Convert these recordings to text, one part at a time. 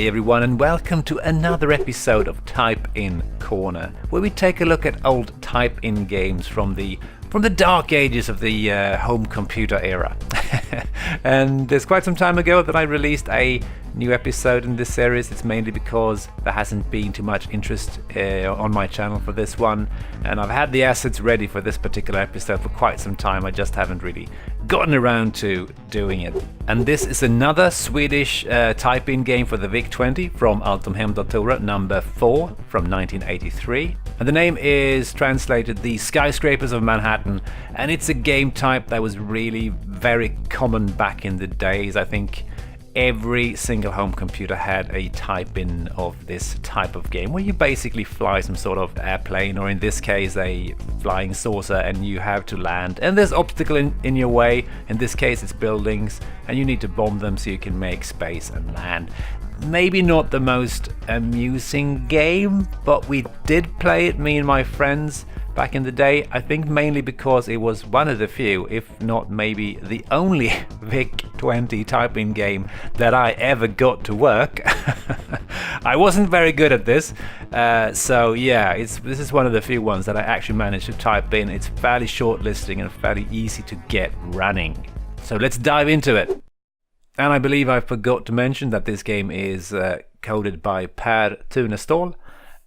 everyone, and welcome to another episode of Type In Corner, where we take a look at old type-in games from the dark ages of the home computer era. And it's quite some time ago that I released a new episode in this series. It's mainly because there hasn't been too much interest on my channel for this one, and I've had the assets ready for this particular episode for quite some time. I just haven't really gotten around to doing it. And this is another Swedish type-in game for the Vic-20 from Allt, Hemdatorer number 4 from 1983. And the name is translated The Skyskrapors of Manhattan, and it's a game type that was really very common back in the days. I think every single home computer had a type-in of this type of game, where you basically fly some sort of airplane, or in this case a flying saucer, and you have to land, and there's obstacle in your way. In this case it's buildings, and you need to bomb them so you can make space and land. Maybe not the most amusing game, but we did play it, me and my friends, back in the day. I think mainly because it was one of the few, if not maybe the only Vic-20 type-in game that I ever got to work. I wasn't very good at this, so yeah, this is one of the few ones that I actually managed to type in. It's fairly short listing and fairly easy to get running. So let's dive into it. And I believe I forgot to mention that this game is coded by Per Tunestål,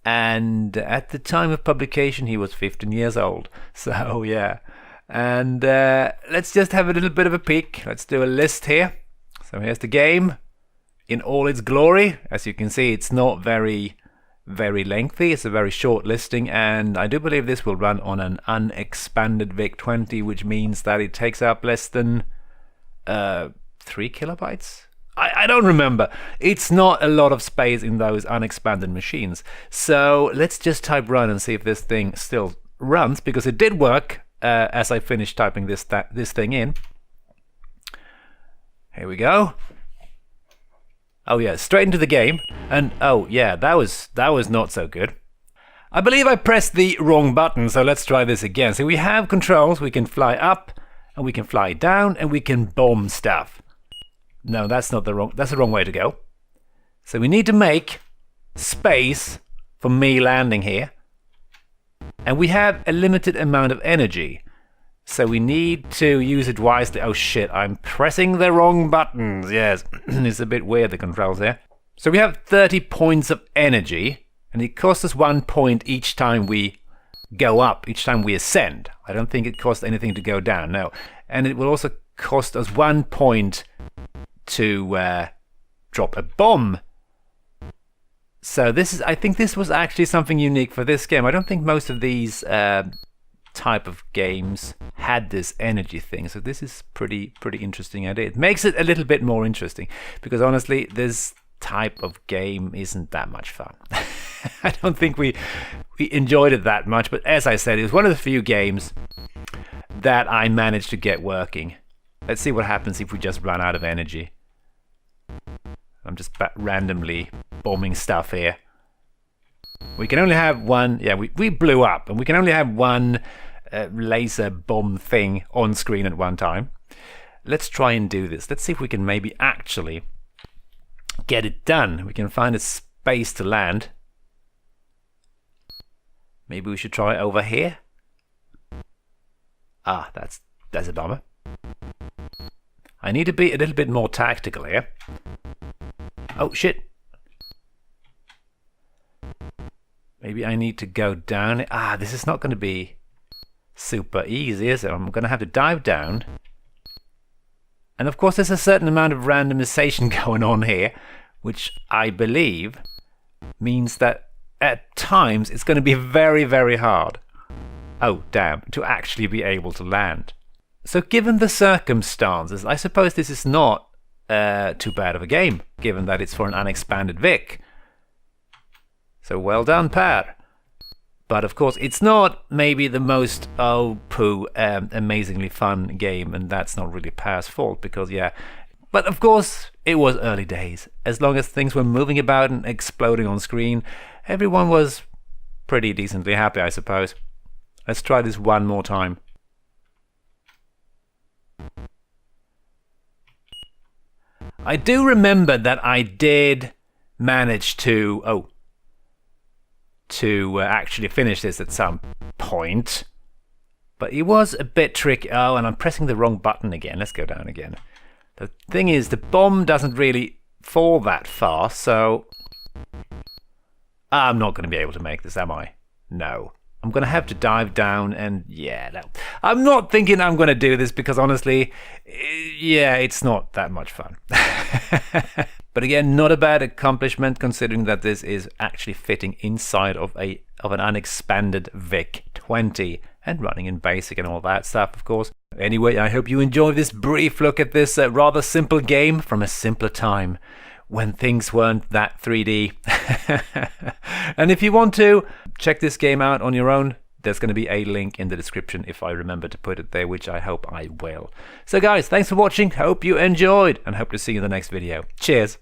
and at the time of publication he was 15 years old. So yeah, and let's just have a little bit of a peek. Let's do a list here. So here's the game in all its glory. As you can see, it's not very lengthy. It's a very short listing, and I do believe this will run on an unexpanded Vic-20, which means that it takes up less than 3 kilobytes? I don't remember. It's not a lot of space in those unexpanded machines. So let's just type run and see if this thing still runs, because it did work as I finished typing this thing in. Here we go. Oh yeah, straight into the game. And oh yeah, that was not so good. I believe I pressed the wrong button, so let's try this again. So we have controls. We can fly up, and we can fly down, and we can bomb stuff. No, that's the wrong way to go. So we need to make space for me landing here. And we have a limited amount of energy, so we need to use it wisely. Oh shit, I'm pressing the wrong buttons. Yes, it's a bit weird, the controls here. So we have 30 points of energy, and it costs us 1 point each time we go up, each time we ascend. I don't think it costs anything to go down, no. And it will also cost us 1 point to drop a bomb. So I think this was actually something unique for this game. I don't think most of these type of games had this energy thing, so this is pretty interesting idea. It makes it a little bit more interesting, because honestly this type of game isn't that much fun. I don't think we enjoyed it that much, but as I said, it was one of the few games that I managed to get working. Let's see what happens if we just run out of energy. I'm just randomly bombing stuff here. We can only have one. Yeah, we blew up, and we can only have one laser bomb thing on screen at one time. Let's try and do this. Let's see if we can maybe actually get it done. We can find a space to land. Maybe we should try over here. Ah, that's a bummer. I need to be a little bit more tactical here. Oh shit. Maybe I need to go down. Ah, this is not going to be super easy, is it? I'm going to have to dive down. And of course there's a certain amount of randomization going on here, which I believe means that at times it's going to be very hard. Oh damn, to actually be able to land. So given the circumstances, I suppose this is not too bad of a game, given that it's for an unexpanded Vic. So well done, Per. But of course, it's not maybe the most amazingly fun game, and that's not really Per's fault, because yeah. But of course, it was early days. As long as things were moving about and exploding on screen, everyone was pretty decently happy, I suppose. Let's try this one more time. I do remember that I did manage to actually finish this at some point. But it was a bit tricky. Oh, and I'm pressing the wrong button again. Let's go down again. The thing is, the bomb doesn't really fall that far, so I'm not going to be able to make this, am I? No. I'm going to have to dive down and, yeah, no. I'm not thinking I'm going to do this because, honestly, yeah, it's not that much fun. But again, not a bad accomplishment considering that this is actually fitting inside of an unexpanded Vic-20 and running in BASIC and all that stuff, of course. Anyway, I hope you enjoyed this brief look at this rather simple game from a simpler time when things weren't that 3D. And if you want to check this game out on your own, there's going to be a link in the description if I remember to put it there, which I hope I will. So guys, thanks for watching, hope you enjoyed, and hope to see you in the next video. Cheers!